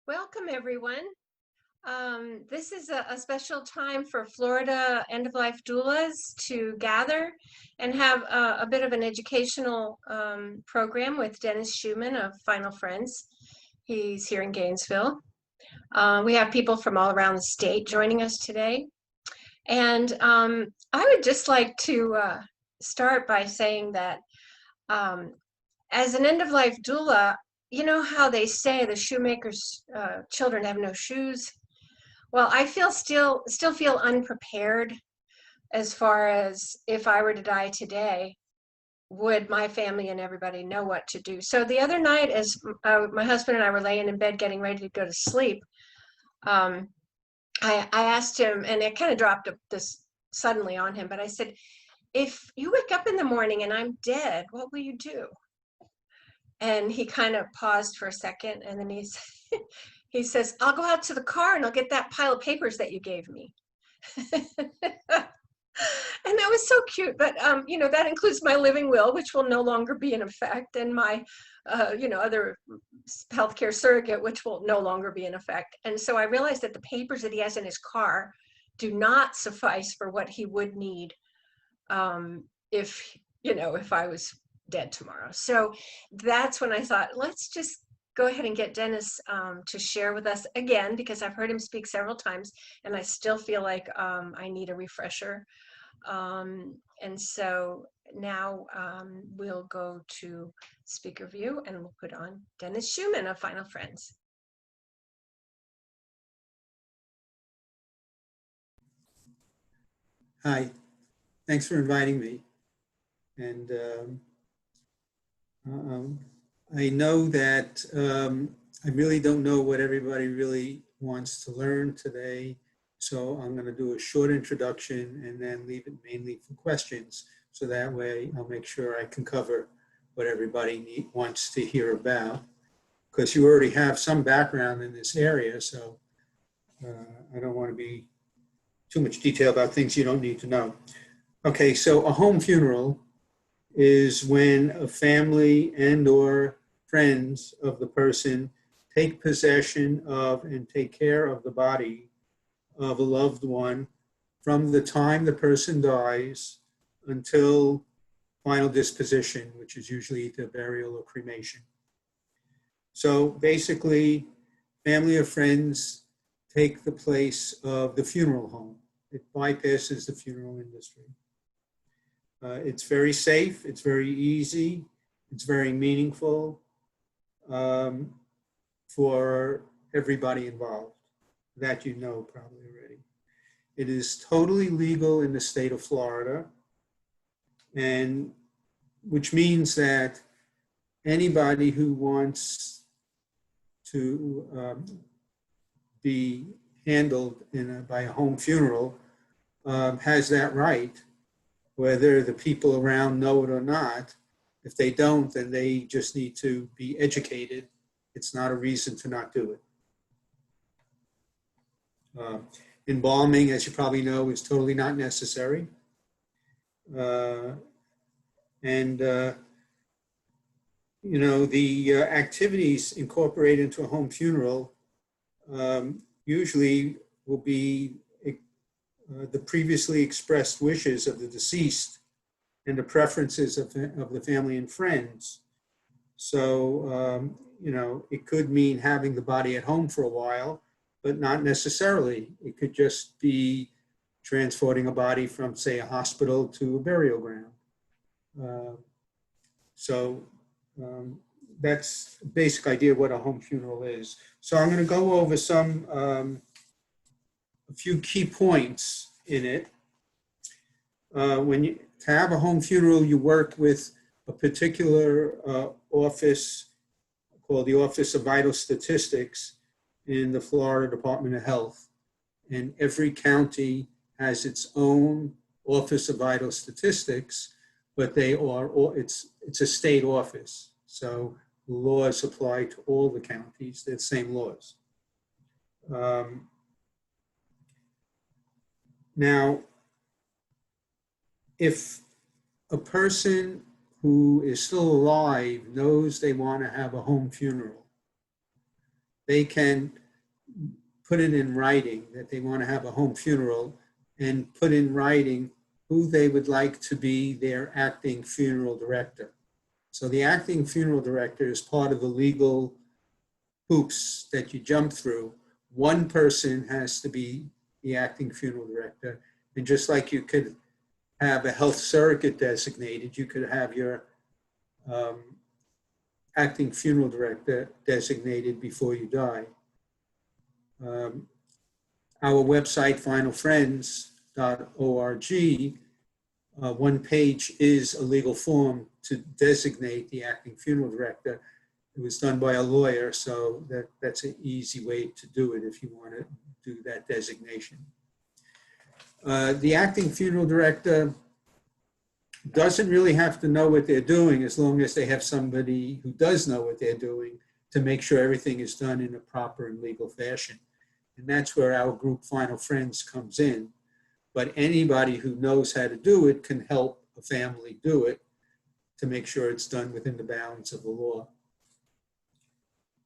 Welcome, everyone. This is a special time for Florida end-of-life doulas to gather and have a bit of an educational program with Dennis Schumann of Final Friends. He's here in Gainesville. We have people from all around the state joining us today. And I would just like to start by saying that as an end-of-life doula, you know how they say the shoemaker's children have no shoes? Well, I still feel unprepared as far as if I were to die today, would my family and everybody know what to do? So the other night, as my husband and I were laying in bed getting ready to go to sleep, I asked him, and it kind of dropped this suddenly on him, but I said, if you wake up in the morning and I'm dead, what will you do? And he kind of paused for a second, and then he says, I'll go out to the car and I'll get that pile of papers that you gave me. And that was so cute. But, that includes my living will, which will no longer be in effect, and my, other healthcare surrogate, which will no longer be in effect. And so I realized that the papers that he has in his car do not suffice for what he would need if I was dead tomorrow. So that's when I thought, let's just go ahead and get Dennis to share with us again, because I've heard him speak several times and I still feel like I need a refresher. And so now we'll go to speaker view and we'll put on Dennis Schumann of Final Friends. Hi, thanks for inviting me. And I know that I really don't know what everybody really wants to learn today. So I'm going to do a short introduction and then leave it mainly for questions. So that way I'll make sure I can cover what everybody wants to hear about. Because you already have some background in this area, so I don't want to be too much detail about things you don't need to know. Okay, so a home funeral is when a family and or friends of the person take possession of and take care of the body of a loved one from the time the person dies until final disposition, which is usually either burial or cremation. So basically, family or friends take the place of the funeral home. It bypasses the funeral industry. It's very safe, it's very easy, it's very meaningful for everybody involved. That you know probably already. It is totally legal in the state of Florida, and which means that anybody who wants to be handled by a home funeral has that right, whether the people around know it or not. If they don't, then they just need to be educated. It's not a reason to not do it. Embalming, as you probably know, is totally not necessary. The activities incorporated into a home funeral usually will be the previously expressed wishes of the deceased and the preferences of the family and friends. So, it could mean having the body at home for a while, but not necessarily. It could just be transporting a body from, say, a hospital to a burial ground. That's the basic idea of what a home funeral is. So I'm going to go over a few key points in it. To have a home funeral, you work with a particular office called the Office of Vital Statistics in the Florida Department of Health. And every county has its own Office of Vital Statistics, but it's a state office. So laws apply to all the counties, they're the same laws. Now, if a person who is still alive knows they want to have a home funeral, they can put it in writing that they want to have a home funeral and put in writing who they would like to be their acting funeral director. So the acting funeral director is part of the legal hoops that you jump through. One person has to be the acting funeral director. And just like you could have a health surrogate designated, you could have your acting funeral director designated before you die. Our website, finalfriends.org, one page is a legal form to designate the acting funeral director. It was done by a lawyer, so that's an easy way to do it if you want to do that designation. The acting funeral director doesn't really have to know what they're doing as long as they have somebody who does know what they're doing to make sure everything is done in a proper and legal fashion. And that's where our group Final Friends comes in. But anybody who knows how to do it can help a family do it to make sure it's done within the bounds of the law.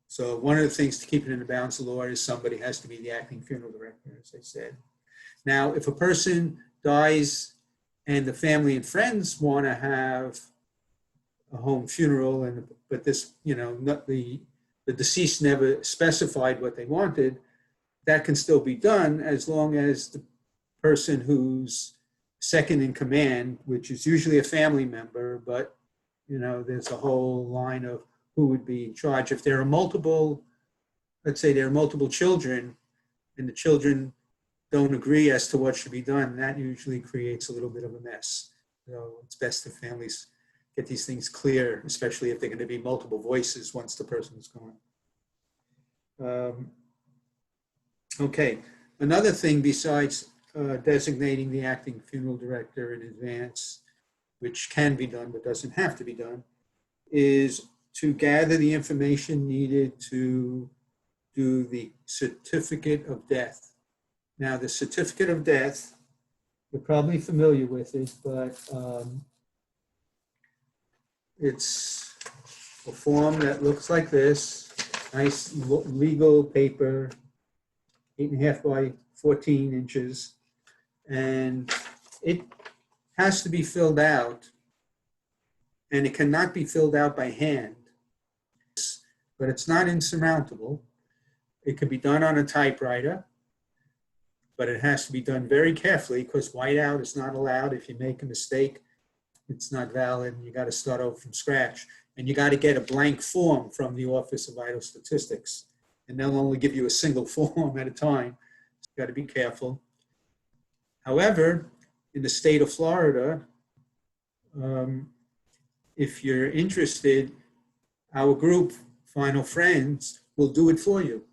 So one of the things to keep it in the bounds of the law is somebody has to be the acting funeral director, as I said. Now, if a person dies and the family and friends want to have a home funeral, but this, not the deceased never specified what they wanted, that can still be done as long as the person who's second in command, which is usually a family member, but there's a whole line of who would be in charge. If there are multiple, let's say there are multiple children, and the children don't agree as to what should be done, that usually creates a little bit of a mess. So it's best if families get these things clear, especially if they're going to be multiple voices once the person is gone. Okay, another thing besides designating the acting funeral director in advance, which can be done but doesn't have to be done, is to gather the information needed to do the certificate of death. Now, the certificate of death, you're probably familiar with it, but it's a form that looks like this, nice legal paper, 8.5 by 14 inches, and it has to be filled out, and it cannot be filled out by hand, but it's not insurmountable. It can be done on a typewriter, but it has to be done very carefully because whiteout is not allowed. If you make a mistake, it's not valid, and you got to start over from scratch. And you got to get a blank form from the Office of Vital Statistics, and they'll only give you a single form at a time. So you got to be careful. However, in the state of Florida, if you're interested, our group, Final Friends, will do it for you.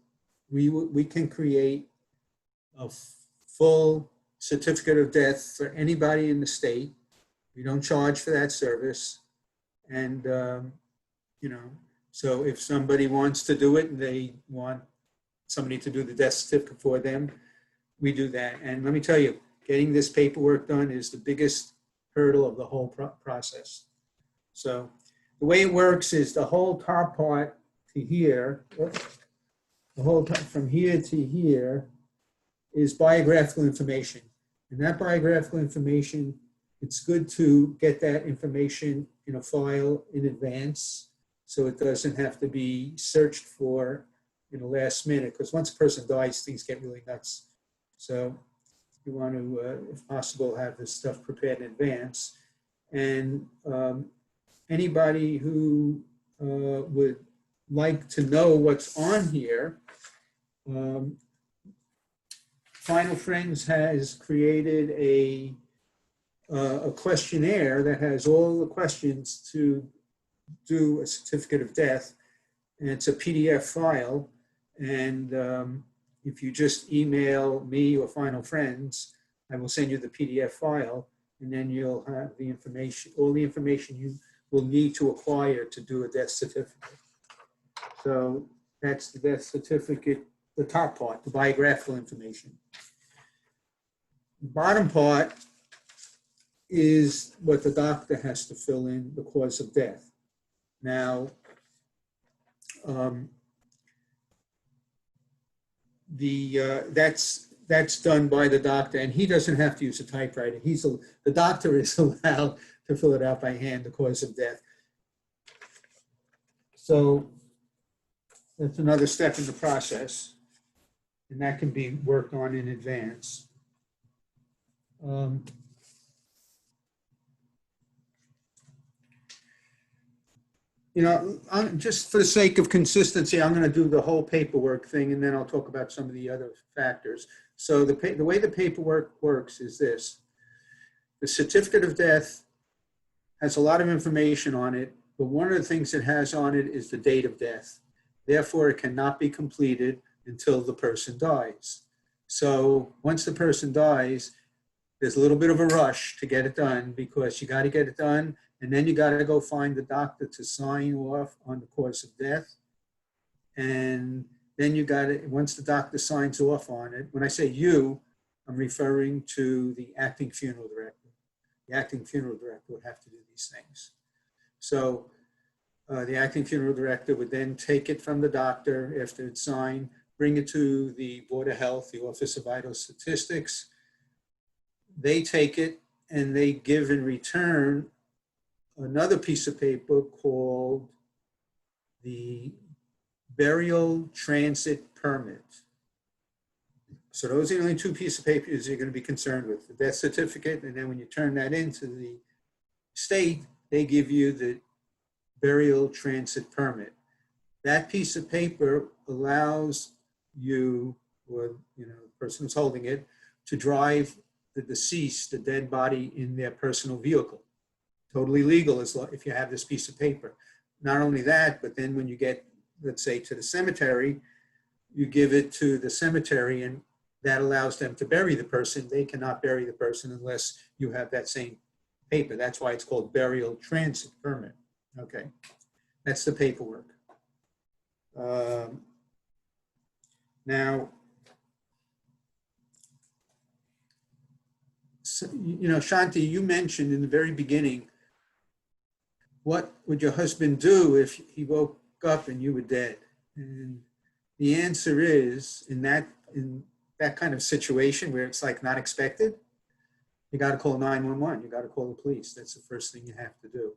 We can create a full certificate of death for anybody in the state. We don't charge for that service. And, so if somebody wants to do it and they want somebody to do the death certificate for them, we do that. And let me tell you, getting this paperwork done is the biggest hurdle of the whole process. So the way it works is the whole top part to here, the whole top from here to here is biographical information. And that biographical information, it's good to get that information in a file in advance so it doesn't have to be searched for in the last minute, because once a person dies, things get really nuts. So you want to, if possible, have this stuff prepared in advance. And anybody who would like to know what's on here, Final Friends has created a questionnaire that has all the questions to do a certificate of death, and it's a PDF file. And if you just email me or Final Friends, I will send you the PDF file, and then you'll have the information, all the information you will need to acquire to do a death certificate. So that's the death certificate, the top part, the biographical information. The bottom part is what the doctor has to fill in, the cause of death. Now, that's done by the doctor, and he doesn't have to use a typewriter. The doctor is allowed to fill it out by hand, the cause of death. So that's another step in the process, and that can be worked on in advance. Just for the sake of consistency, I'm going to do the whole paperwork thing, and then I'll talk about some of the other factors. So the way the paperwork works is this. The certificate of death has a lot of information on it, but one of the things it has on it is the date of death. Therefore, it cannot be completed until the person dies. So once the person dies, there's a little bit of a rush to get it done because you got to get it done, and then you got to go find the doctor to sign off on the cause of death. And then you got to, once the doctor signs off on it, when I say you, I'm referring to the acting funeral director. The acting funeral director would have to do these things. So the acting funeral director would then take it from the doctor after it's signed, bring it to the Board of Health, the Office of Vital Statistics. They take it and they give in return another piece of paper called the Burial Transit Permit. So those are the only two pieces of paper you're going to be concerned with, the death certificate, and then when you turn that into the state, they give you the Burial Transit Permit. That piece of paper allows you, or the person who's holding it, to drive the deceased, the dead body, in their personal vehicle. Totally legal if you have this piece of paper. Not only that, but then when you get, let's say, to the cemetery, you give it to the cemetery, and that allows them to bury the person. They cannot bury the person unless you have that same paper. That's why it's called Burial Transit Permit. Okay, that's the paperwork. Now, so, Shanti, you mentioned in the very beginning, what would your husband do if he woke up and you were dead? And the answer is, in that kind of situation where it's like not expected, you got to call 911. You got to call the police. That's the first thing you have to do.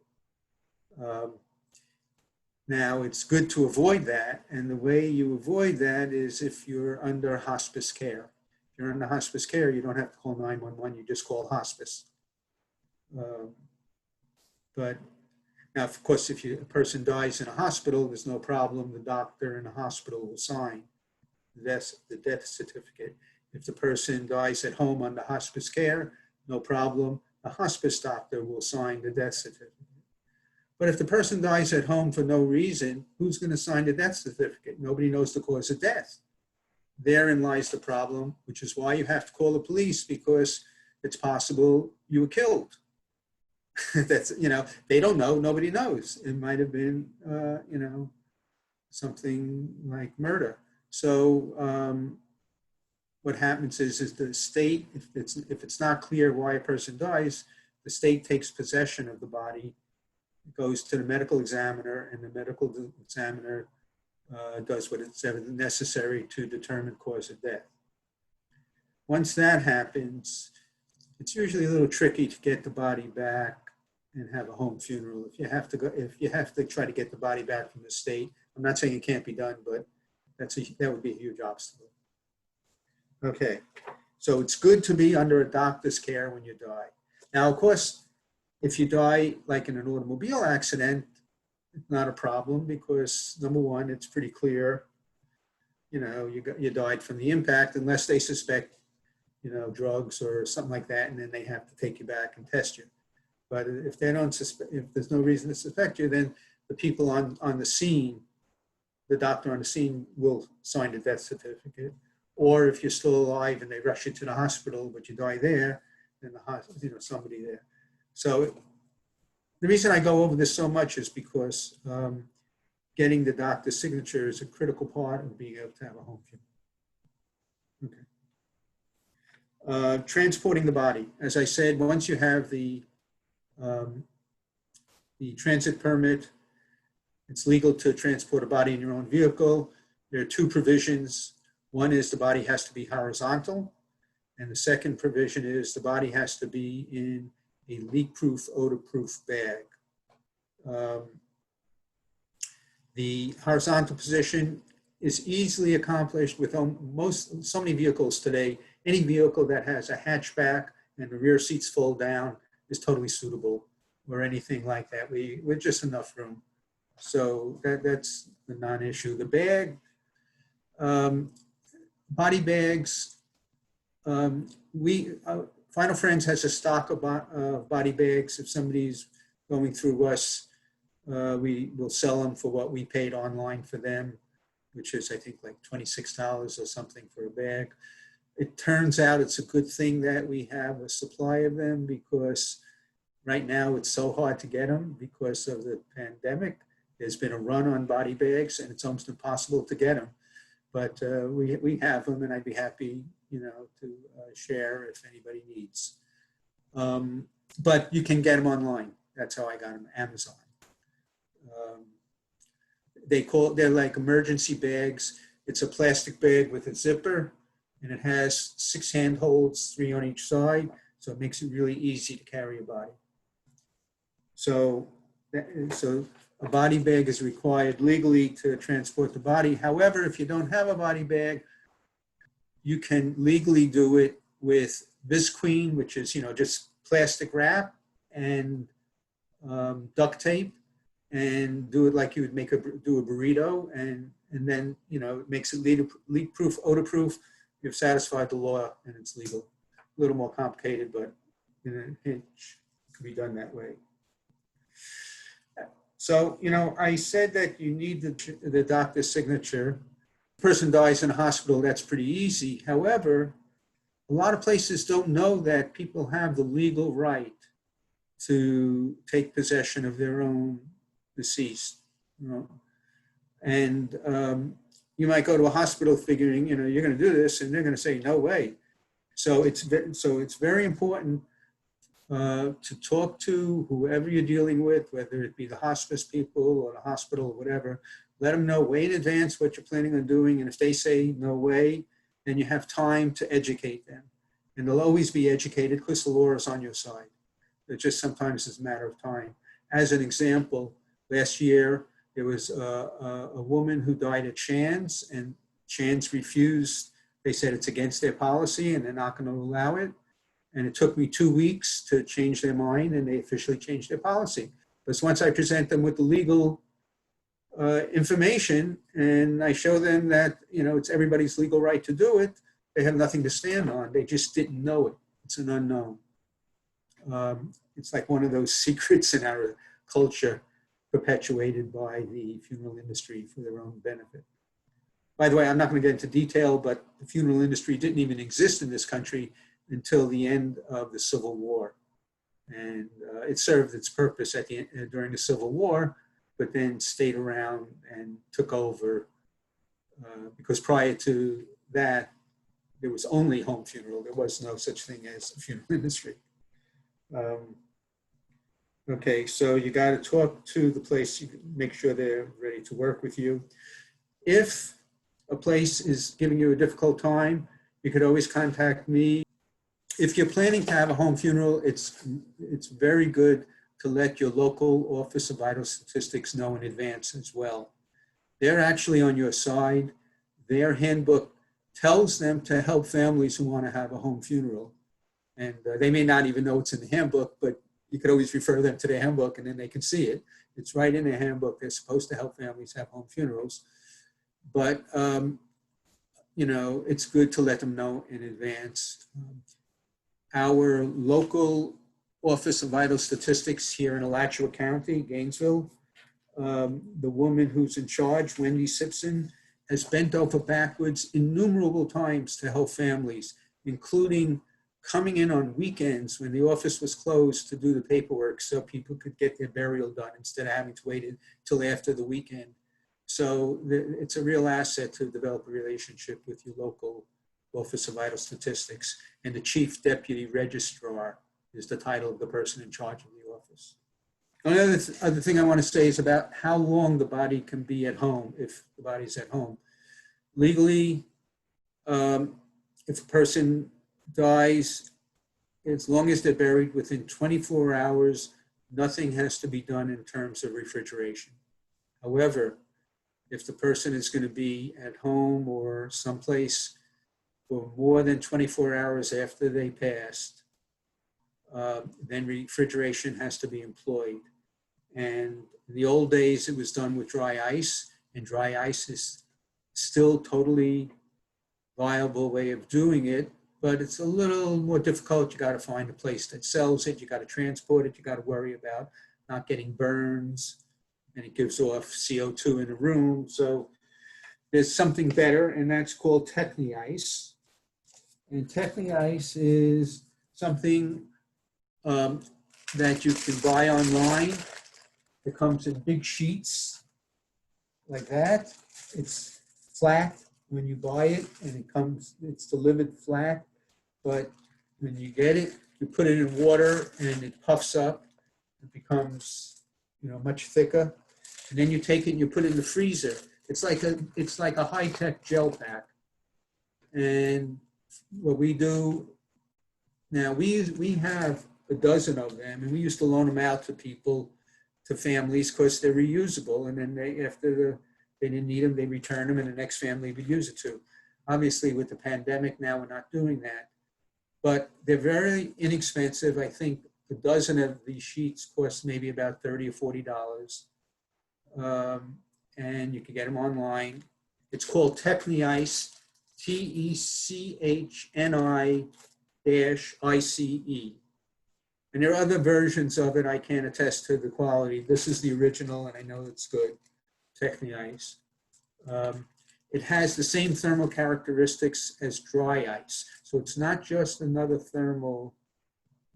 Now, it's good to avoid that, and the way you avoid that is if you're under hospice care. If you're under hospice care, you don't have to call 911. You just call hospice. But now, of course, if a person dies in a hospital, there's no problem. The doctor in the hospital will sign the death certificate. If the person dies at home under hospice care, no problem. The hospice doctor will sign the death certificate. But if the person dies at home for no reason, who's going to sign the death certificate? Nobody knows the cause of death. Therein lies the problem, which is why you have to call the police, because it's possible you were killed. That's, they don't know, nobody knows. It might have been, something like murder. So what happens is the state, if it's not clear why a person dies, the state takes possession of the body, goes to the medical examiner, and the medical examiner does what is necessary to determine cause of death. Once that happens, it's usually a little tricky to get the body back and have a home funeral. If you have to try to get the body back from the state, I'm not saying it can't be done, but that would be a huge obstacle. Okay, so it's good to be under a doctor's care when you die. Now, of course, if you die like in an automobile accident, it's not a problem because, number one, it's pretty clear, you died from the impact, unless they suspect, drugs or something like that, and then they have to take you back and test you. But if they don't suspect, if there's no reason to suspect you, then the people on the scene, the doctor on the scene will sign the death certificate. Or if you're still alive and they rush you to the hospital, but you die there, then somebody there. So the reason I go over this so much is because getting the doctor's signature is a critical part of being able to have a home funeral. Okay. Transporting the body. As I said, once you have the transit permit, it's legal to transport a body in your own vehicle. There are two provisions. One is the body has to be horizontal, and the second provision is the body has to be in a leak-proof, odor-proof bag. Um, the horizontal position is easily accomplished with so many vehicles today. Any vehicle that has a hatchback and the rear seats fold down is totally suitable, or anything like that. We're just enough room. So that's the non-issue. The bag, body bags, Final Friends has a stock of body bags. If somebody's going through us, we will sell them for what we paid online for them, which is, I think, like $26 or something for a bag. It turns out it's a good thing that we have a supply of them, because right now it's so hard to get them because of the pandemic. There's been a run on body bags, and it's almost impossible to get them. But we have them, and I'd be happy, to share if anybody needs. But you can get them online. That's how I got them, Amazon. They're like emergency bags. It's a plastic bag with a zipper, and it has 6 handholds, 3 on each side. So it makes it really easy to carry a body. So a body bag is required legally to transport the body. However, if you don't have a body bag, you can legally do it with Visqueen, which is, just plastic wrap and duct tape, and do it like you would do a burrito, and then, it makes it leak-proof, odor-proof. You've satisfied the law, and it's legal. A little more complicated, but in a pinch, it can be done that way. So, I said that you need the doctor's signature. The person dies in a hospital, that's pretty easy. However, a lot of places don't know that people have the legal right to take possession of their own deceased. And you might go to a hospital figuring, you're going to do this, and they're going to say, no way. So it's very important to talk to whoever you're dealing with, whether it be the hospice people or the hospital or whatever. Let them know way in advance what you're planning on doing. And if they say no way, then you have time to educate them. And they'll always be educated because the law is on your side. It just sometimes is a matter of time. As an example, last year, there was a woman who died at Shands, and Shands refused. They said it's against their policy and they're not going to allow it. And it took me 2 weeks to change their mind, and they officially changed their policy. Because once I present them with the legal information and I show them that, it's everybody's legal right to do it, they have nothing to stand on. They just didn't know it. It's an unknown. It's like one of those secrets in our culture perpetuated by the funeral industry for their own benefit. By the way, I'm not going to get into detail, but the funeral industry didn't even exist in this country until the end of the Civil War. And it served its purpose during the Civil War, but then stayed around and took over because prior to that, there was only home funeral. There was no such thing as a funeral industry. Okay, so you got to talk to the place, make sure they're ready to work with you. If a place is giving you a difficult time, you could always contact me. If you're planning to have a home funeral, it's very good to let your local Office of Vital Statistics know in advance as well. They're actually on your side. Their handbook tells them to help families who want to have a home funeral. And they may not even know it's in the handbook, but you could always refer them to the handbook and then they can see it. It's right in the handbook. They're supposed to help families have home funerals. But, it's good to let them know in advance. Our local Office of Vital Statistics here in Alachua County, Gainesville, the woman who's in charge, Wendy Simpson, has bent over backwards innumerable times to help families, including coming in on weekends when the office was closed to do the paperwork so people could get their burial done instead of having to wait until after the weekend. So it's a real asset to develop a relationship with your local Office of Vital Statistics. And the Chief Deputy Registrar is the title of the person in charge of the office. Another other thing I want to say is about how long the body can be at home if the body's at home. Legally, If a person dies, as long as they're buried within 24 hours, nothing has to be done in terms of refrigeration. However, if the person is going to be at home or someplace for more than 24 hours after they passed, then refrigeration has to be employed. And in the old days, it was done with dry ice, and dry ice is still totally viable way of doing it, but it's a little more difficult. You got to find a place that sells it. You got to transport it. You got to worry about not getting burns, and it gives off CO2 in a room. So there's something better, and that's called Techni Ice. And Techni Ice is something that you can buy online. It comes in big sheets like that. It's flat when you buy it, and it's delivered flat. But when you get it, you put it in water and it puffs up. It becomes, much thicker. And then you take it and you put it in the freezer. It's like a high-tech gel pack. And what we do now, we have a dozen of them, and we used to loan them out to people, to families, because they're reusable. And then after they didn't need them, they return them, and the next family would use it too. Obviously, with the pandemic now, we're not doing that. But they're very inexpensive. I think a dozen of these sheets cost maybe about $30 or $40. And you can get them online. It's called Techni Ice, TECHNI-ICE. And there are other versions of it. I can't attest to the quality. This is the original, and I know it's good, Techni Ice. It has the same thermal characteristics as dry ice. So it's not just another thermal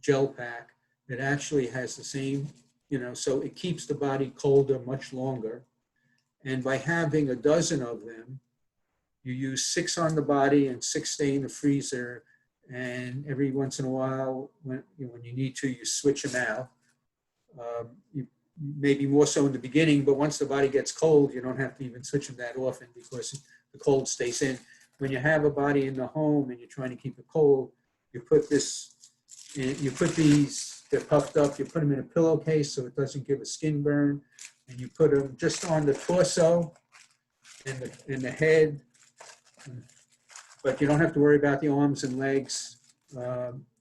gel pack. It actually has the same, so it keeps the body colder much longer. And by having a dozen of them, you use 6 on the body and 6 stay in the freezer. And every once in a while, when you need to, you switch them out. Maybe more so in the beginning, but once the body gets cold, you don't have to even switch them that often because the cold stays in. When you have a body in the home and you're trying to keep it cold, you put these, they're puffed up, you put them in a pillowcase so it doesn't give a skin burn, and you put them just on the torso and the head, but you don't have to worry about the arms and legs.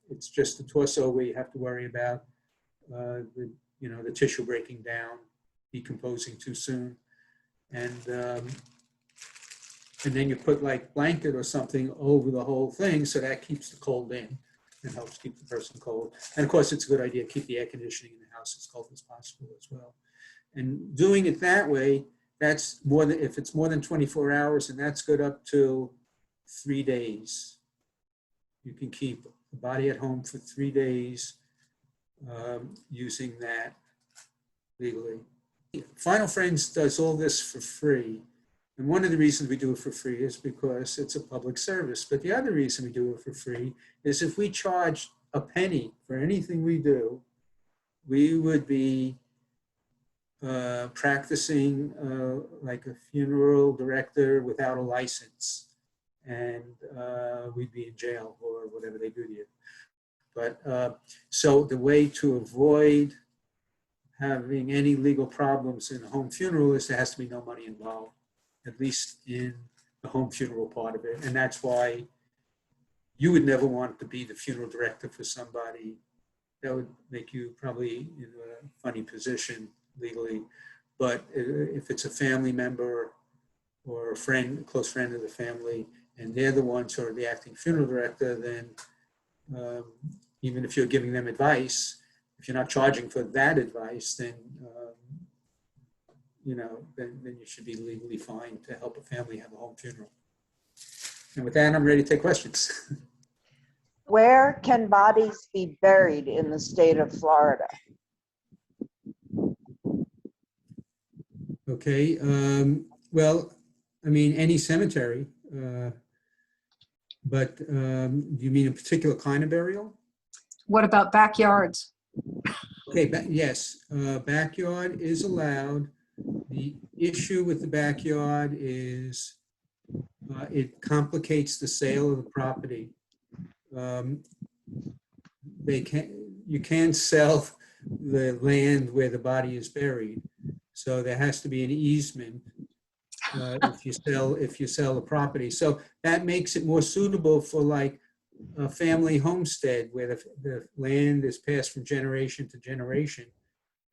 It's just the torso where you have to worry about the tissue breaking down, decomposing too soon. And then you put like blanket or something over the whole thing, so that keeps the cold in and helps keep the person cold. And of course, it's a good idea to keep the air conditioning in the house as cold as possible as well. And doing it that way, that's more than, if it's more than 24 hours, and that's good up to 3 days. You can keep the body at home for 3 days using that legally. Final Friends does all this for free. And one of the reasons we do it for free is because it's a public service. But the other reason we do it for free is if we charged a penny for anything we do, we would be practicing like a funeral director without a license. And we'd be in jail or whatever they do to you. But so the way to avoid having any legal problems in a home funeral is there has to be no money involved, at least in the home funeral part of it. And that's why you would never want to be the funeral director for somebody. That would make you probably in a funny position legally. But if it's a family member or a friend, a close friend of the family, and they're the ones who are the acting funeral director, then even if you're giving them advice, if you're not charging for that advice, then then you should be legally fine to help a family have a home funeral. And with that, I'm ready to take questions. Where can bodies be buried in the state of Florida? Okay. Well, I mean, any cemetery. But do you mean a particular kind of burial? What about backyards? Okay, yes, backyard is allowed. The issue with the backyard is it complicates the sale of the property. You can't sell the land where the body is buried. So there has to be an easement if you sell the property. So that makes it more suitable for like a family homestead where the land is passed from generation to generation.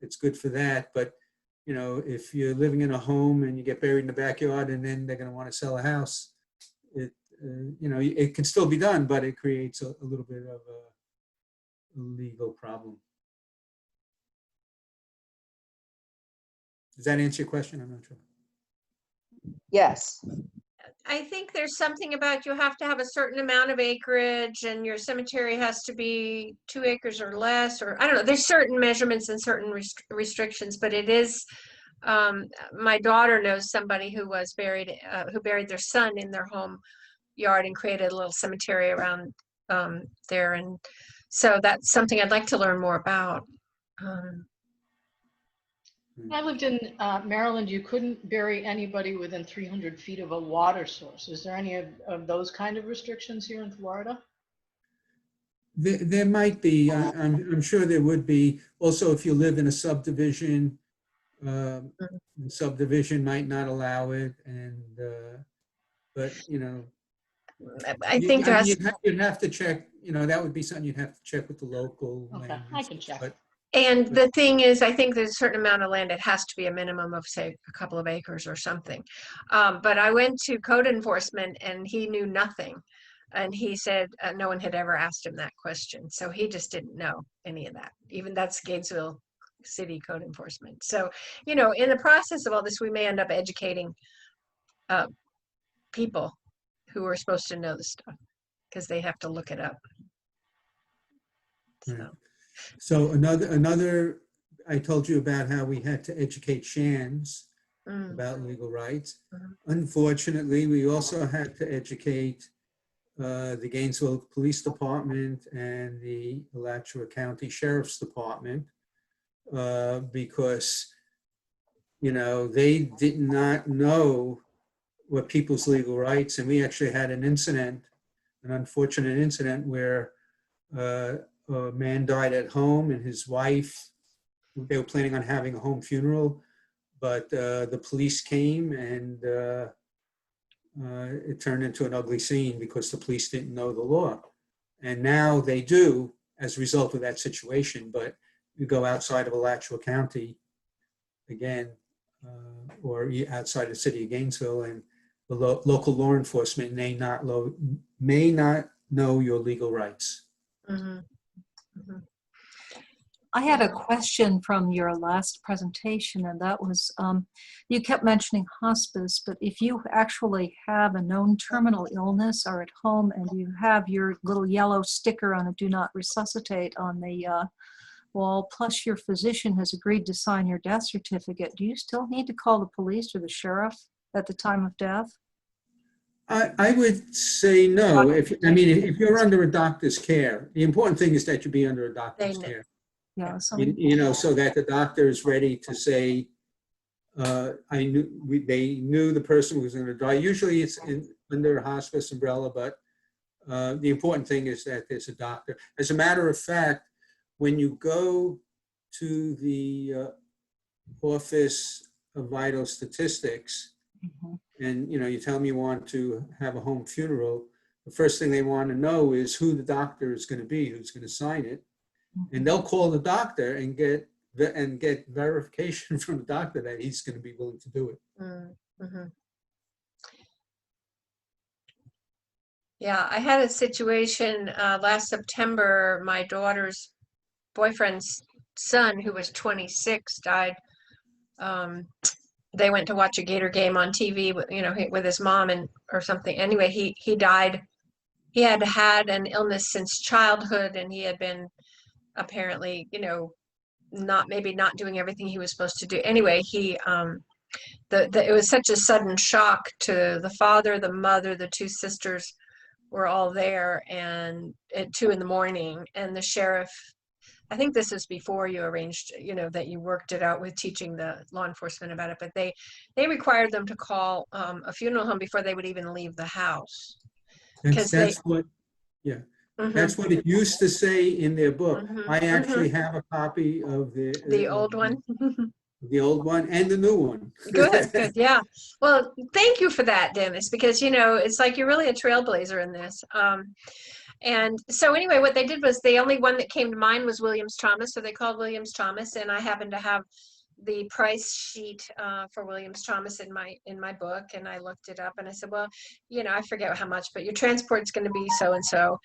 It's good for that. But you know, if you're living in a home and you get buried in the backyard and then they're going to want to sell a house, you know, it can still be done, but it creates a little bit of a legal problem. Does that answer your question? I'm not sure. Yes. I think there's something about you have to have a certain amount of acreage and your cemetery has to be 2 acres or less, or I don't know, there's certain measurements and certain restrictions, but it is, my daughter knows somebody who was buried, who buried their son in their home yard and created a little cemetery around there. And so that's something I'd like to learn more about. I lived in Maryland. You couldn't bury anybody within 300 feet of a water source. Is there any of those kind of restrictions here in Florida? There might be. I'm sure there would be. Also, if you live in a subdivision, the subdivision might not allow it. And but you know, I think there has. you'd have to check. You know, that would be something you'd have to check with the local. Okay, I can check. And the thing is, I think there's a certain amount of land, it has to be a minimum of, say, a couple of acres or something. But I went to code enforcement and he knew nothing. And he said no one had ever asked him that question. So he just didn't know any of that. Even that's Gainesville City Code Enforcement. So, you know, in the process of all this, we may end up educating people who are supposed to know the stuff because they have to look it up. So another, I told you about how we had to educate Shans about legal rights. Unfortunately, we also had to educate the Gainesville Police Department and the Alachua County Sheriff's Department because, you know, they did not know what people's legal rights. And we actually had an incident, an unfortunate incident where a man died at home and his wife, they were planning on having a home funeral, but the police came and it turned into an ugly scene because the police didn't know the law. And now they do as a result of that situation, but you go outside of Alachua County again, or outside the city of Gainesville, and the local law enforcement may not know your legal rights. I had a question from your last presentation, and that was, you kept mentioning hospice, but if you actually have a known terminal illness or at home and you have your little yellow sticker on a do not resuscitate on the wall, plus your physician has agreed to sign your death certificate, do you still need to call the police or the sheriff at the time of death? I would say no. If you're under a doctor's care, the important thing is that you be under a doctor's care. Yeah, You know, so that the doctor is ready to say, they knew the person was going to die. Usually it's under a hospice umbrella, but the important thing is that there's a doctor. As a matter of fact, when you go to the Office of Vital Statistics, and you tell them you want to have a home funeral, the first thing they want to know is who the doctor is going to be, who's going to sign it. And they'll call the doctor and get verification from the doctor that he's going to be willing to do it. Yeah, I had a situation last September. My daughter's boyfriend's son, who was 26, died. They went to watch a Gator game on TV, with his mom or something. Anyway, he died. He had had an illness since childhood, and he had been apparently, not doing everything he was supposed to do. Anyway, it was such a sudden shock to the father, the mother, the 2 sisters were all there, and at 2 a.m, and the sheriff I think this is before you arranged, that you worked it out with teaching the law enforcement about it, but they required them to call a funeral home before they would even leave the house. Because That's what, yeah, that's what it used to say in their book. I actually have a copy of the old one. the old one and the new one. Good, good. Yeah. Well, thank you for that, Dennis, because, it's like you're really a trailblazer in this. And so anyway, what they did was the only one that came to mind was Williams Thomas. So they called Williams Thomas, and I happened to have the price sheet for Williams Thomas in my book, and I looked it up and I said, well, I forget how much, but your transport's going to be so and so.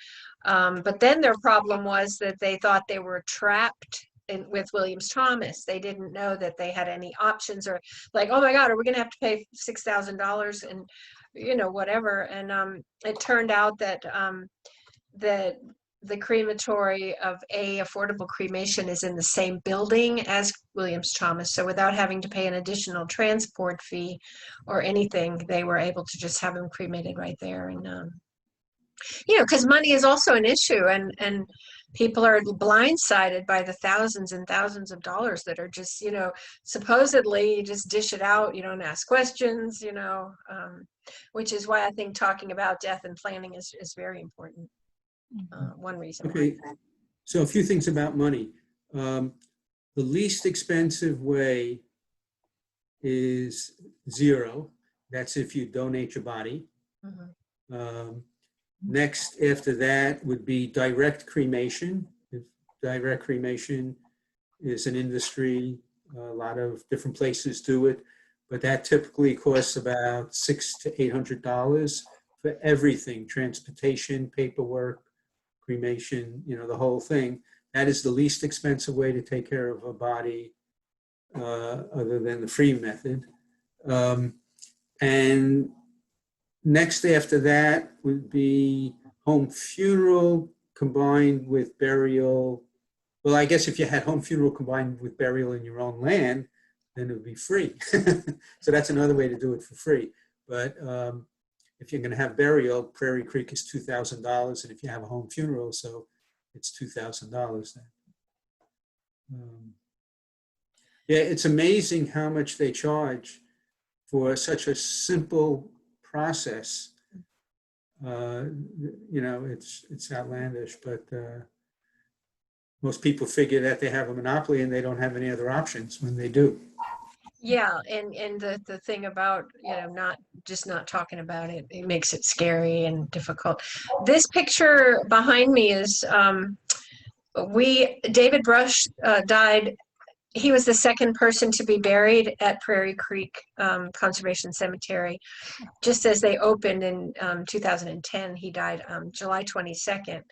But then their problem was that they thought they were trapped with Williams Thomas. They didn't know that they had any options, or like, oh my God, are we going to have to pay $6,000 and whatever. And it turned out that that the crematory of affordable cremation is in the same building as Williams Thomas. So without having to pay an additional transport fee or anything, they were able to just have him cremated right there. And because money is also an issue, and people are blindsided by the thousands and thousands of dollars that are just, supposedly you just dish it out, you don't ask questions, which is why I think talking about death and planning is very important. One reason. Okay, so a few things about money. The least expensive way is zero. That's if you donate your body. Next after that would be direct cremation. If direct cremation is an industry, a lot of different places do it, but that typically costs about $600 to $800 for everything: transportation, paperwork, cremation, the whole thing. That is the least expensive way to take care of a body, other than the free method. And next after that would be home funeral combined with burial. Well, I guess if you had home funeral combined with burial in your own land, then it would be free. So that's another way to do it for free. But if you're going to have burial, Prairie Creek is $2,000, and if you have a home funeral, so it's $2,000 then. Yeah, it's amazing how much they charge for such a simple process. It's outlandish, but most people figure that they have a monopoly and they don't have any other options when they do. Yeah, and the thing about, not talking about it, it makes it scary and difficult. This picture behind me is David Brush died. He was the second person to be buried at Prairie Creek Conservation Cemetery. Just as they opened in 2010, he died July 22nd.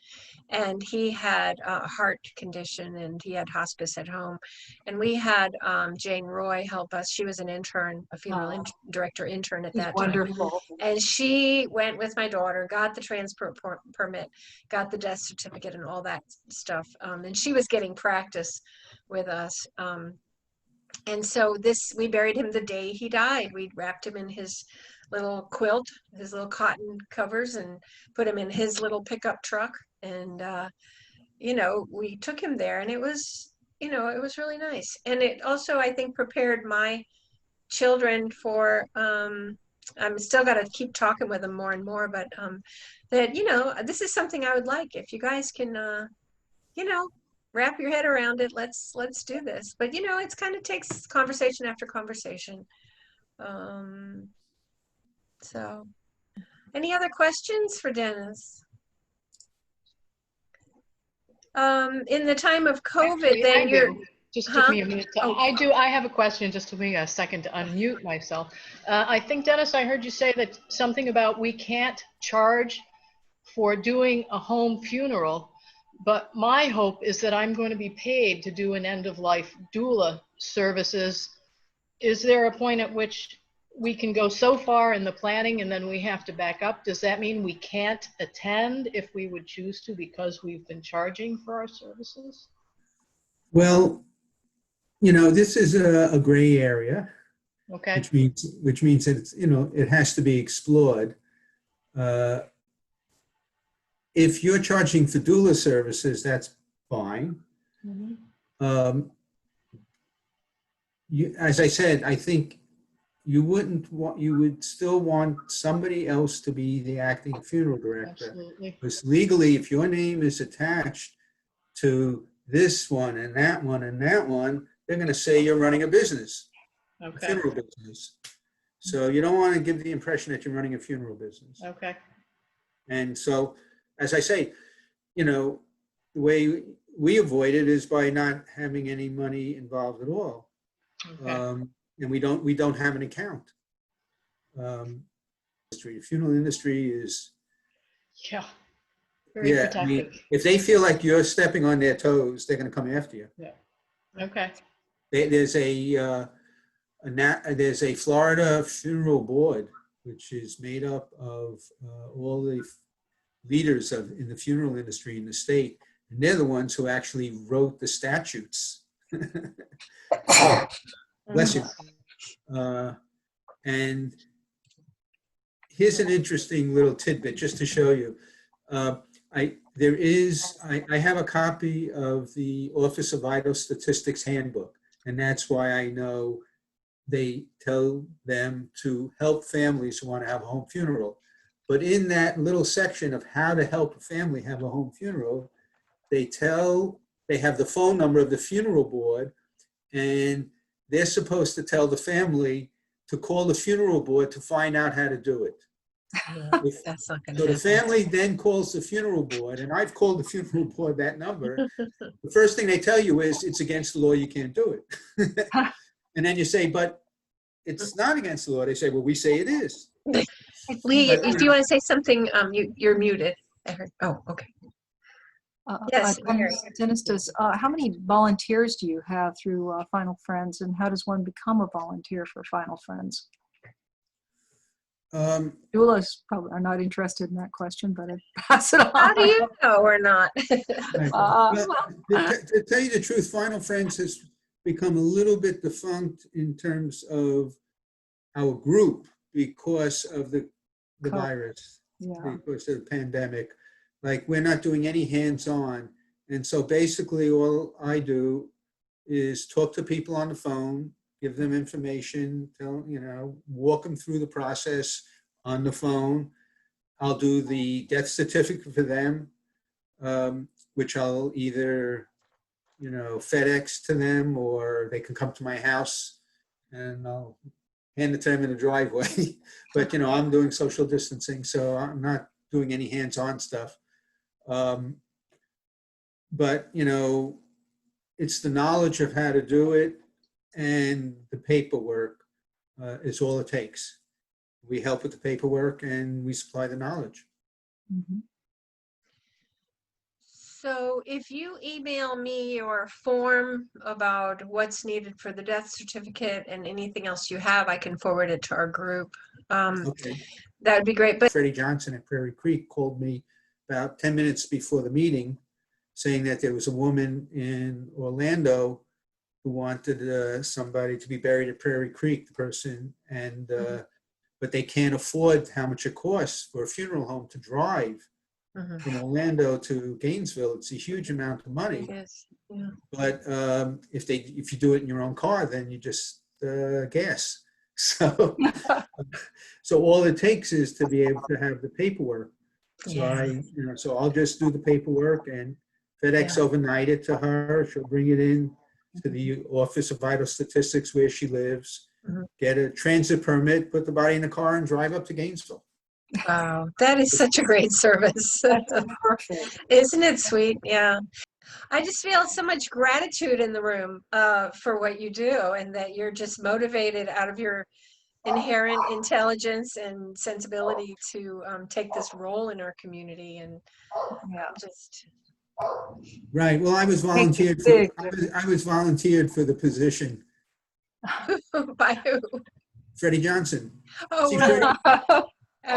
And he had a heart condition, and he had hospice at home. And we had Jane Roy help us. She was an intern, a funeral director intern at that Wonderful. time. And she went with my daughter, got the transport permit, got the death certificate and all that stuff. And she was getting practice with us. And so we buried him the day he died. We wrapped him in his little quilt, his little cotton covers, and put him in his little pickup truck. And, we took him there, and it was really nice. And it also, I think, prepared my children for, I'm still got to keep talking with them more and more, but that, this is something I would like. If you guys can, wrap your head around it, let's do this. But, it's kind of takes conversation after conversation. So any other questions for Dennis? In the time of COVID, Actually, just took me a minute. Oh. I have a question. Just took me a second to unmute myself. I think, Dennis, I heard you say that something about we can't charge for doing a home funeral, but my hope is that I'm going to be paid to do an end-of-life doula services. Is there a point at which we can go so far in the planning and then we have to back up? Does that mean we can't attend if we would choose to because we've been charging for our services? Well, this is a gray area. Okay. Which means that it's, it has to be explored. If you're charging for doula services, that's fine. Mhm. Um, as I said, I think you would still want somebody else to be the acting funeral director. Absolutely. Because legally, if your name is attached to this one and that one and that one, they're going to say you're running a business, a Okay. funeral business. So you don't want to give the impression that you're running a funeral business. Okay. And so, as I say, the way we avoid it is by not having any money involved at all. Okay. And we don't have an account. The funeral industry is, Yeah. Very I protective. mean, if they feel like you're stepping on their toes, they're going to come after you. Okay. There's a Florida funeral board, which is made up of all the leaders in the funeral industry in the state, and they're the ones who actually wrote the statutes. Bless you. And here's an interesting little tidbit just to show you. I have a copy of the Office of Vital Statistics handbook, and that's why I know they tell them to help families who want to have a home funeral. But in that little section of how to help a family have a home funeral, they have the phone number of the funeral board, and they're supposed to tell the family to call the funeral board to find out how to do it. That's not going So to the family then calls the funeral board, and I've called the funeral board that number. The first thing they tell you is it's against the law, you can't do it. And then you say, but it's not against the law. They say, well, we say it is. Lee, But, if you want to say something, you're muted. I heard. Oh, okay. Yes, Mary. Dennis, how many volunteers do you have through Final Friends, and how does one become a volunteer for Final Friends? Doulas probably are not interested in that question, but I pass it on. How do you know we're not? Well, to tell you the truth, Final Friends has become a little bit defunct in terms of our group because of the virus, because of the pandemic. Like, we're not doing any hands-on. And so basically all I do is talk to people on the phone, give them information, walk them through the process on the phone. I'll do the death certificate for them, which I'll either, FedEx to them, or they can come to my house and I'll hand it to them in the driveway. But, I'm doing social distancing, so I'm not doing any hands-on stuff. But, it's the knowledge of how to do it, and the paperwork is all it takes. We help with the paperwork and we supply the knowledge. Mm-hmm. So if you email me your form about what's needed for the death certificate and anything else you have, I can forward it to our group. Okay. That would be great. But Freddie Johnson at Prairie Creek called me about 10 minutes before the meeting saying that there was a woman in Orlando who wanted somebody to be buried at Prairie Creek, the person, and but they can't afford how much it costs for a funeral home to drive from Orlando to Gainesville. It's a huge amount of money. It is. Yeah. But if you do it in your own car, then you just gas. So all it takes is to be able to have the paperwork. So so I'll just do the paperwork and FedEx overnight it to her. She'll bring it in to the Office of Vital Statistics where she lives, get a transit permit, put the body in the car, and drive up to Gainesville. Wow, that is such a great service. That's perfect. Isn't it sweet? Yeah. I just feel so much gratitude in the room for what you do, and that you're just motivated out of your inherent intelligence and sensibility to take this role in our community. And just Right. Well, I was volunteered for the position. by who? Freddie Johnson. Oh, See,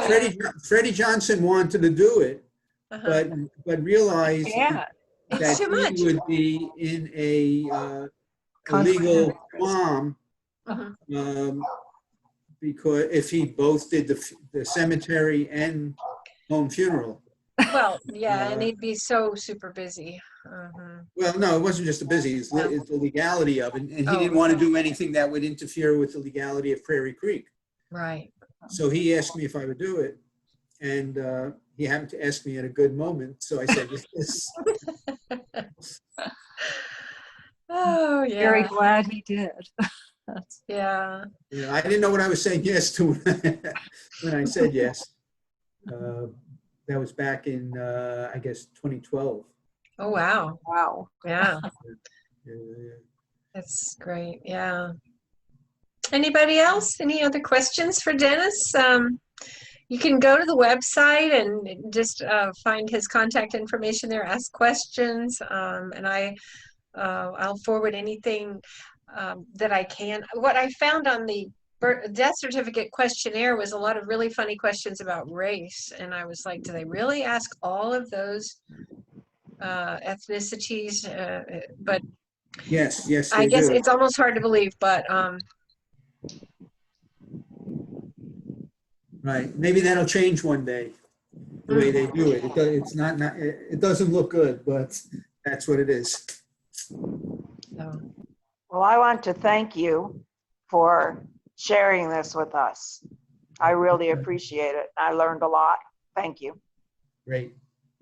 really? Freddie Johnson wanted to do it, but realized It's that too much. he would be in a legal qualm because if he both did the cemetery and home funeral. Well, yeah, and he'd be so super busy. Well, no, it wasn't just the busy, it's the legality of it. And he Oh, didn't want to okay. do anything that would interfere with the legality of Prairie Creek. Right. So he asked me if I would do it. And he happened to ask me at a good moment. So I said, yes. Oh, Very yeah. glad he did. That's- Yeah. You know, I didn't know what I was saying yes to when I said yes. That was back in, I guess, 2012. Oh, wow. Wow. Yeah. Yeah. That's great. Yeah. Anybody else? Any other questions for Dennis? You can go to the website and just find his contact information there, ask questions, and I'll forward anything that I can. What I found on the death certificate questionnaire was a lot of really funny questions about race, and I was like, do they really ask all of those ethnicities? But Yes, I they guess do. it's almost hard to believe, but Right. Maybe that'll change one day, the way they do it. It's not, it doesn't look good, but that's what it is. so, Well, I want to thank you for sharing this with us. I really appreciate it. I learned a lot. Thank you. Great.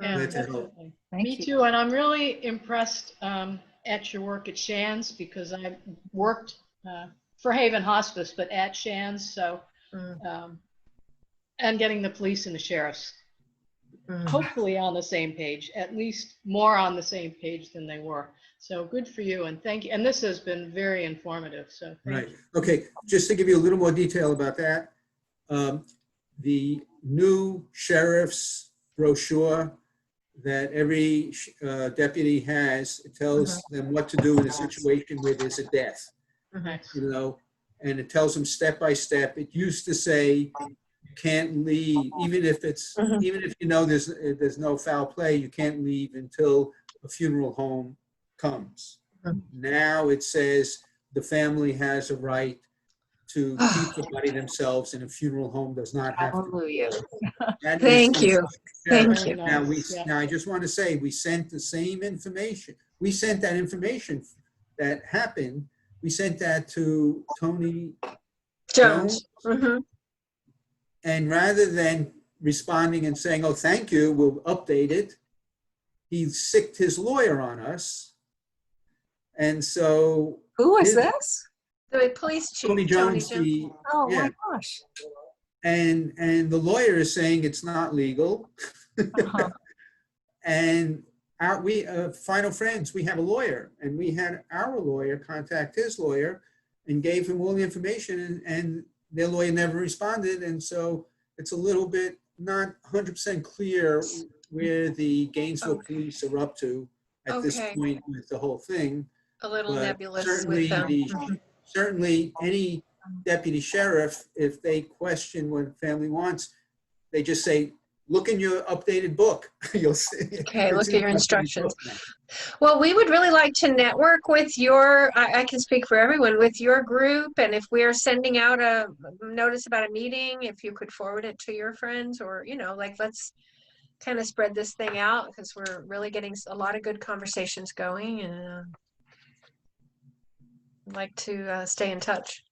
Yeah, Glad to help. definitely. Thank Me you. too, and I'm really impressed at your work at Shands, because I worked for Haven Hospice, but at Shands, so, and getting the police and the sheriffs hopefully on the same page, at least more on the same page than they were. So good for you, and thank you. And this has been very informative, so thank Right. you. Okay, just to give you a little more detail about that, the new sheriff's brochure that every deputy has, it tells them what to do in a situation where there's a death, Nice. you know, and it tells them step by step. It used to say you can't leave, even if you know there's no foul play, you can't leave until a funeral home comes. Now it says the family has a right to keep the body themselves, and a funeral home does not have to. Hallelujah. That is Thank from you. the sheriff. Thank you. Nice, yeah. Now I just want to say, we sent the same information. We sent that information that happened. We sent that to Tony Jones. Jones. And rather than responding and saying, oh, thank you, we'll update it, he sicked his lawyer on us. And so Who is his- this? The police chief, Tony Jones, Oh yeah. my gosh. And the lawyer is saying it's not legal. Uh-huh. And we Final Friends, we have a lawyer, and we had our lawyer contact his lawyer and gave him all the information, and their lawyer never responded. And so it's a little bit not 100% clear where the Gainesville police are up to at this Okay. point with the whole thing. A little But nebulous certainly with them. certainly any deputy sheriff, if they question what family wants, they just say, look in your updated book. You'll see. Okay, It's look in at your the updated instructions. book now. Well, we would really like to network with your, I can speak for everyone, with your group. And if we're sending out a notice about a meeting, if you could forward it to your friends, or, like, let's kind of spread this thing out, because we're really getting a lot of good conversations going, and I'd like to stay in touch.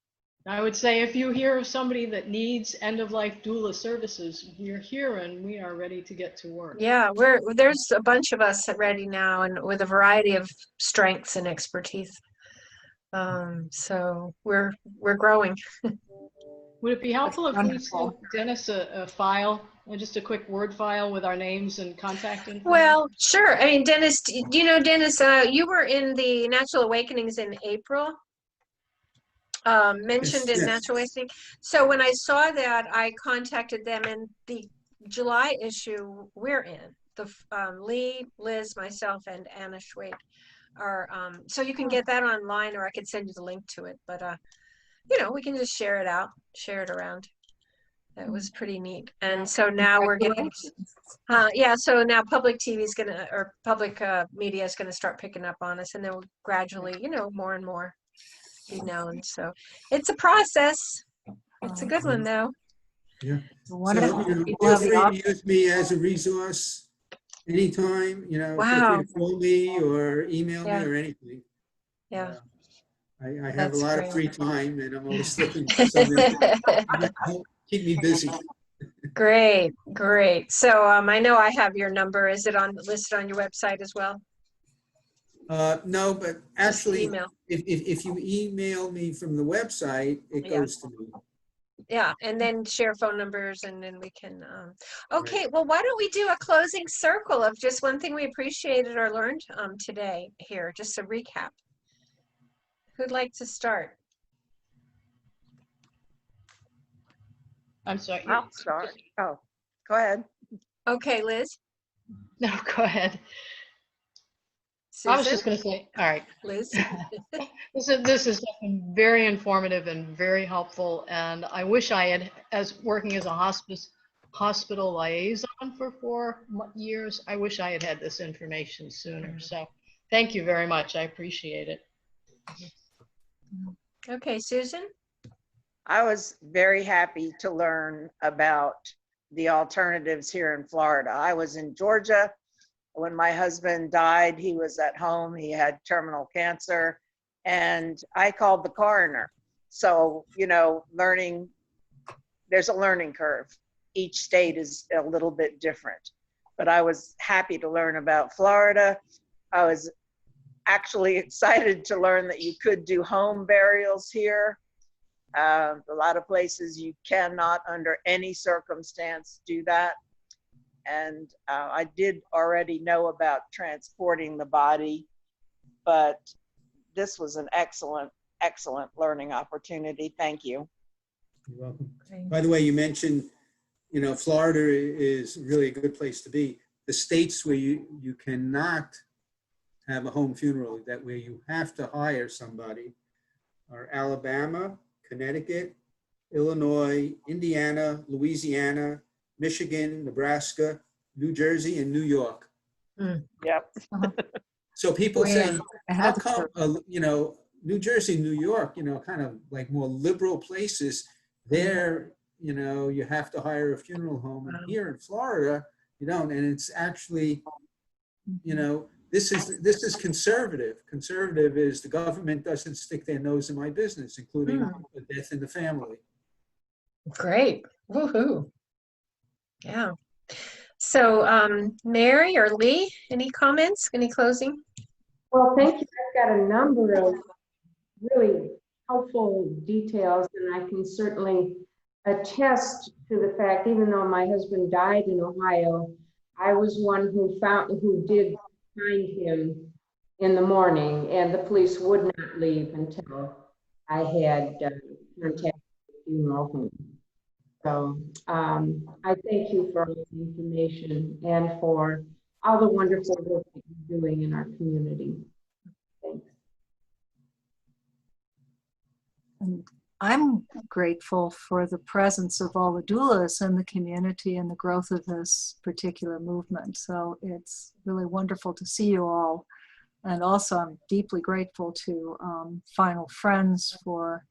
I would say if you hear of somebody that needs end-of-life doula services, we're here and we are ready to get to work. Yeah, there's a bunch of us ready now, and with a variety of strengths and expertise. So we're growing. Would it be helpful if we Wonderful. sent Dennis a file, just a quick Word file with our names and contact information? Well, sure. I mean, Dennis, Dennis, you were in the Natural Awakenings in April. Mentioned in Yes. Natural Awakening. So when I saw that, I contacted them, and the July issue we're in, the Lee, Liz, myself, and Anna Schwade are, so you can get that online, or I could send you the link to it, but we can just share it around. That was pretty neat. And so now we're getting, so now public TV is gonna, or public media is gonna start picking up on us, and then we'll gradually, more and more be known. So it's a process. It's a good one, though. Yeah. Wonderful. So, People feel have the free option. to use me as a resource. anytime, feel free Wow. to call me or email me Yeah. or anything. Yeah. I have a That's lot of great. free time and I'm always looking for something to help keep me busy. Great, great. So I know I have your number. Is it listed on your website as well? No, but Just actually, email. if you email me from the website, it Yeah. goes to me. Yeah, and then share phone numbers and then we can, okay, Right. well, why don't we do a closing circle of just one thing we appreciated or learned today here, just a recap. Who'd like to start? I'm sorry. I'll start. Oh, go ahead. Okay, Liz, No, go ahead. I was Susan, just going to say, all right. Liz. This has been very informative and very helpful. And I wish I had, as working as a hospital liaison for 4 years, I wish I had had this information sooner. So thank you very much. I appreciate it. Okay, Susan? I was very happy to learn about the alternatives here in Florida. I was in Georgia when my husband died. He was at home. He had terminal cancer, and I called the coroner. So, there's a learning curve. Each state is a little bit different, but I was happy to learn about Florida. I was actually excited to learn that you could do home burials here. A lot of places you cannot under any circumstance do that. And I did already know about transporting the body, but this was an excellent, excellent learning opportunity. Thank you. You're welcome. Okay. By the way, you mentioned, Florida is really a good place to be. The states where you cannot have a home funeral, that where you have to hire somebody, are Alabama, Connecticut, Illinois, Indiana, Louisiana, Michigan, Nebraska, New Jersey, and New York. Yep. So people say, Ahead how of the come, curve. New Jersey, New York, kind of like more liberal places, there, you have to hire a funeral home. And here in Florida, you don't. And it's actually, this is conservative. Conservative is the government doesn't stick their nose in my business, including a death in the family. Great. Woohoo. Yeah. So Mary or Lee, any comments, any closing? Well, thank you. I've got a number of really helpful details, and I can certainly attest to the fact, even though my husband died in Ohio, I was one who did find him in the morning, and the police would not leave until I had contacted the funeral home. So I thank you for all the information and for all the wonderful work that you're doing in our community. Thanks. And I'm grateful for the presence of all the doulas in the community and the growth of this particular movement. So it's really wonderful to see you all. And also I'm deeply grateful to Final Friends for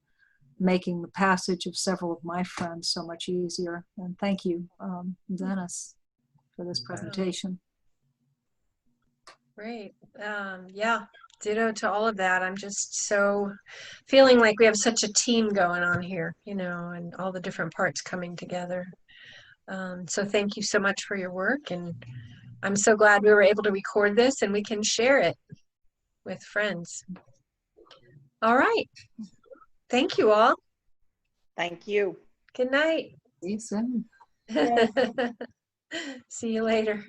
making the passage of several of my friends so much easier. And thank you, Dennis, for this presentation. Great. Yeah, ditto to all of that. I'm just so feeling like we have such a team going on here, and all the different parts coming together. So thank you so much for your work. And I'm so glad we were able to record this and we can share it with friends. All right. Thank you all. Thank you. Good night. See you soon. See you later.